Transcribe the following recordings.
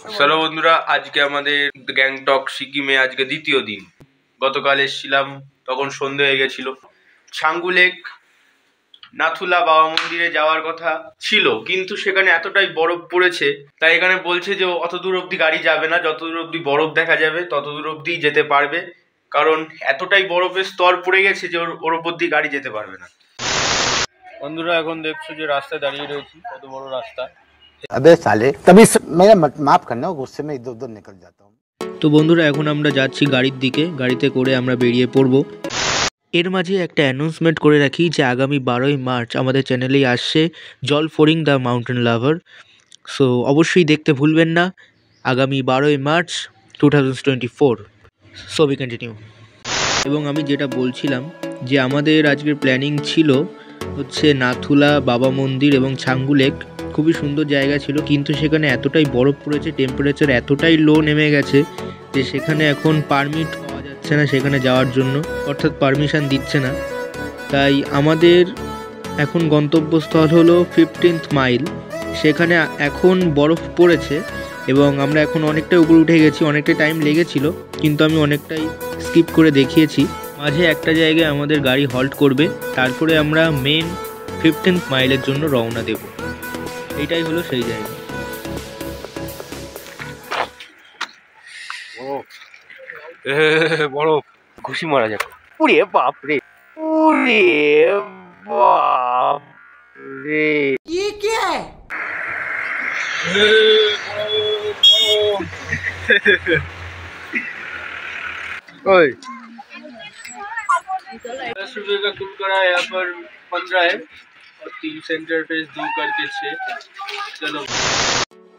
চলো বন্ধুরা, আজকে আমাদের গ্যাংটক সিকিমে আজকে দ্বিতীয় দিন। গতকাল এসেছিলাম, তখন সন্ধে হয়ে গেছিল। ছাঙ্গু লেক, নাথুলা বাবা মন্দিরে যাওয়ার কথা ছিল, কিন্তু সেখানে এতটাই বরফ পড়েছে, তাই এখানে বলছে যে অত দূর অব্দি গাড়ি যাবে না, যত দূর অব্দি বরফ দেখা যাবে তত দূর অব্দি যেতে পারবে, কারণ এতটাই বরফের স্তর পড়ে গেছে যে ওর ওপর দিয়ে গাড়ি যেতে পারবে না। বন্ধুরা, এখন দেখছো যে রাস্তায় দাঁড়িয়ে রয়েছি, কত বড় রাস্তা। अबे साले तभी मेरा माफ करना, गुस्से में इधर उधर निकल जाता हूँ। তো বন্ধুরা, এখন আমরা যাচ্ছি গাড়ির দিকে। গাড়িতে করে আমরা বেরিয়ে পড়ব। এর মাঝে একটা অ্যানাউন্সমেন্ট করে রাখি যে আগামী 12ই মার্চ আমাদের চ্যানেলেই আসছে জলফোরিং দ্য মাউন্টেন লাভার। সো অবশ্যই দেখতে ভুলবেন না, আগামী 12ই মার্চ 2024। So we continue. এবং আমি যেটা বলছিলাম যে আমাদের আজকের প্ল্যানিং ছিল হচ্ছে নাথুলা বাবা মন্দির এবং ছাঙ্গু লেক। খুবই সুন্দর জায়গা ছিল, কিন্তু সেখানে এতটাই বরফ পড়েছে, টেম্পারেচার এতটাই লো নেমে গেছে যে সেখানে এখন পারমিট পাওয়া যাচ্ছে না সেখানে যাওয়ার জন্য, অর্থাৎ পারমিশন দিচ্ছে না। তাই আমাদের এখন গন্তব্যস্থল হলো 15th মাইল। সেখানে এখন বরফ পড়েছে এবং আমরা এখন অনেকটাই উপরে উঠে গেছি। অনেকটাই টাইম লেগেছিল, কিন্তু আমি অনেকটাই স্কিপ করে দেখিয়েছি। মাঝে একটা জায়গায় আমাদের গাড়ি হল্ট করবে, তারপরে আমরা মেন 15th মাইলের জন্য রওনা দেব। এইটাই হলো সেই জায়গা। বরফ ঘুষি মারা যাক। উড়ে বাপ রে, উড়ে বাপ রে, ये क्या है? ओए 10 रुपए का कुरकुरा यहाँ पर 15 है और 3 सेंटर फेस 2 करके 6। चलो,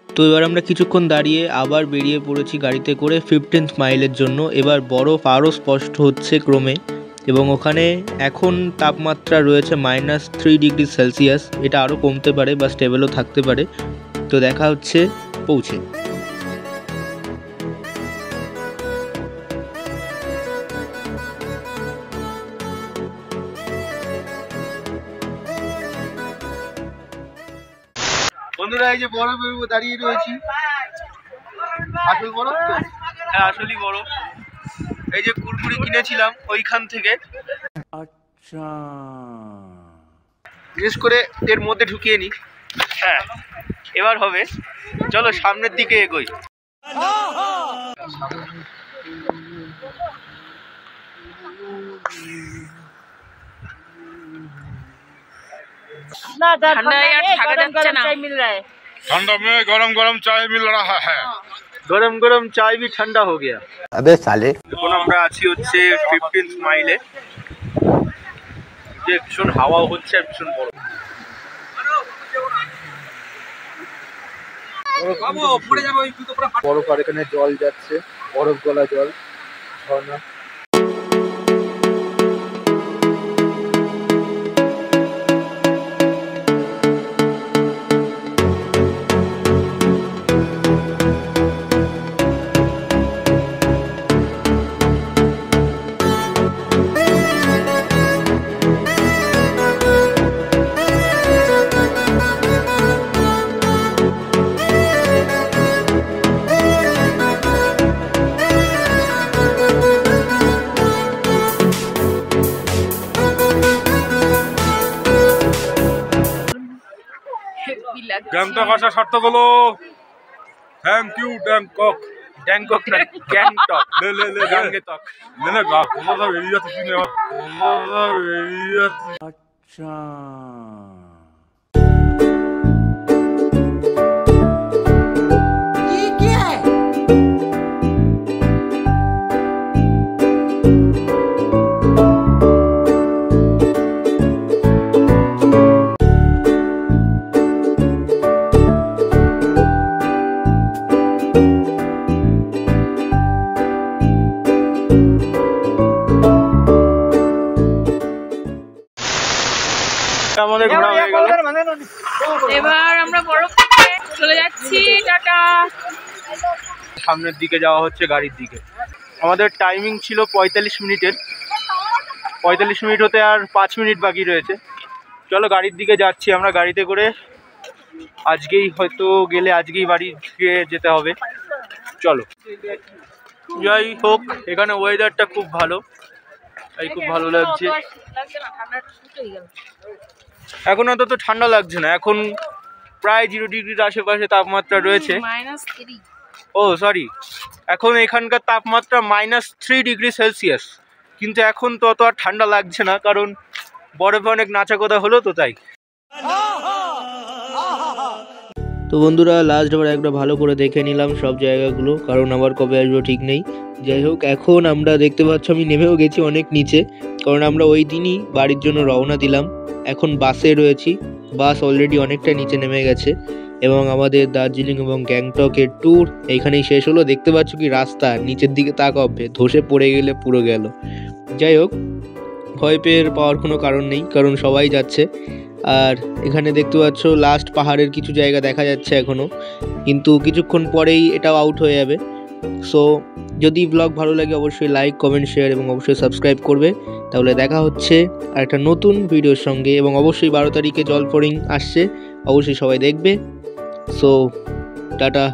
তো এবার আমরা কিছুক্ষণ দাঁড়িয়ে আবার বেরিয়ে পড়েছি গাড়িতে করে 15th মাইলের জন্য। এবার বরফ আরও স্পষ্ট হচ্ছে ক্রমে এবং ওখানে এখন তাপমাত্রা রয়েছে -3 ডিগ্রি সেলসিয়াস। এটা আরও কমতে পারে বা স্টেবলও থাকতে পারে। তো দেখা হচ্ছে পৌঁছে। বন্ধুরা, এই যে বরফের উপর দাঁড়িয়ে রয়েছি। আসল বরফ তো? হ্যাঁ, আসলই বরফ। এই যে কুরকুরি কিনেছিলাম ওইখান থেকে, আচ্ছা, বিশেষ করে এর মধ্যে ঢুকিয়ে নি। হ্যাঁ, এবার হবে। চলো সামনের দিকে এগোই। ठंडा यार गरम गरम चाय मिल रहा है। ठंडा में गरम गरम चाय मिल रहा है। গরম গরম চায় भी ठंडा हो गया। अबे साले এখন আমরা আছি হচ্ছে 15th মাইলে। যে ভীষণ হাওয়া হচ্ছে আর ভীষণ বরফ। বরফ আর এখানে জল যাচ্ছে, বরফ গলা জল, ঝর্ণা। গ্যাংটক আসার সার্থক হলো। Thank you Bangkok. ব্যাংকক না, গ্যাংটক। ले ले ले গ্যাংটক। मैंने कहा मतलब एरिया तो किने एरिया। अच्छा, ये क्या है? আমাদের ঘোরা হয়ে গেল। এবার আমরা বরফ থেকে চলে যাচ্ছি। টাটা। সামনের দিকে যাওয়া হচ্ছে গাড়ির দিকে। আমাদের টাইমিং ছিল 45 মিনিটের। 45 মিনিট হতে আর 5 মিনিট বাকি রয়েছে। চলো গাড়ির দিকে যাচ্ছি আমরা। গাড়িতে করে আজকেই হয়তো গেলে আজকেই বাড়ি ফিরে যেতে হবে। চলো, যাই হোক এখানে ওয়েদারটা খুব ভালো, তাই খুব ভালো লাগছে। এখন অন্তত ঠান্ডা লাগছে না, এখন প্রায় 0 ডিগ্রির আশেপাশে তাপমাত্রা রয়েছে। ও সরি, এখন এখানকার তাপমাত্রা -3 ডিগ্রি সেলসিয়াস, কিন্তু এখন তো অত আর ঠান্ডা লাগছে না, কারণ বরফে অনেক নাচা কথা হলো তো তাই। তো বন্ধুরা লাস্ট আবার একবার ভালো করে দেখে নিলাম সব জায়গাগুলো, কারণ আবার কবে আসবো ঠিক নেই। যাই হোক এখন আমরা দেখতে পাচ্ছ আমি নেমেও গেছি অনেক নিচে, কারণ আমরা ওই দিনই বাড়ির জন্য রওনা দিলাম। এখন বাসে রয়েছি, বাস অলরেডি অনেকটা নিচে নেমে গেছে এবং আমাদের দার্জিলিং এবং গ্যাংটকের ট্যুর এইখানেই শেষ হলো। দেখতে পাচ্ছ কি রাস্তা, নিচের দিকে তাকাবে, ধসে পড়ে গেলে পুরো গেল। যাই হোক ভয় পেয়ে পাওয়ার কোনো কারণ নেই, কারণ সবাই যাচ্ছে। আর এখানে দেখতে পাচ্ছ লাস্ট পাহাড়ের কিছু জায়গা দেখা যাচ্ছে এখনও, কিন্তু কিছুক্ষণ পরেই এটাও আউট হয়ে যাবে। সো যদি ব্লগ ভালো লাগে অবশ্যই লাইক, কমেন্ট, শেয়ার এবং অবশ্যই সাবস্ক্রাইব করবে। তাহলে দেখা হচ্ছে আর একটা নতুন ভিডিওর সঙ্গে, এবং অবশ্যই 12 তারিখে জলফড়িং আসছে, অবশ্যই সবাই দেখবে। So tata,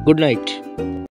good night.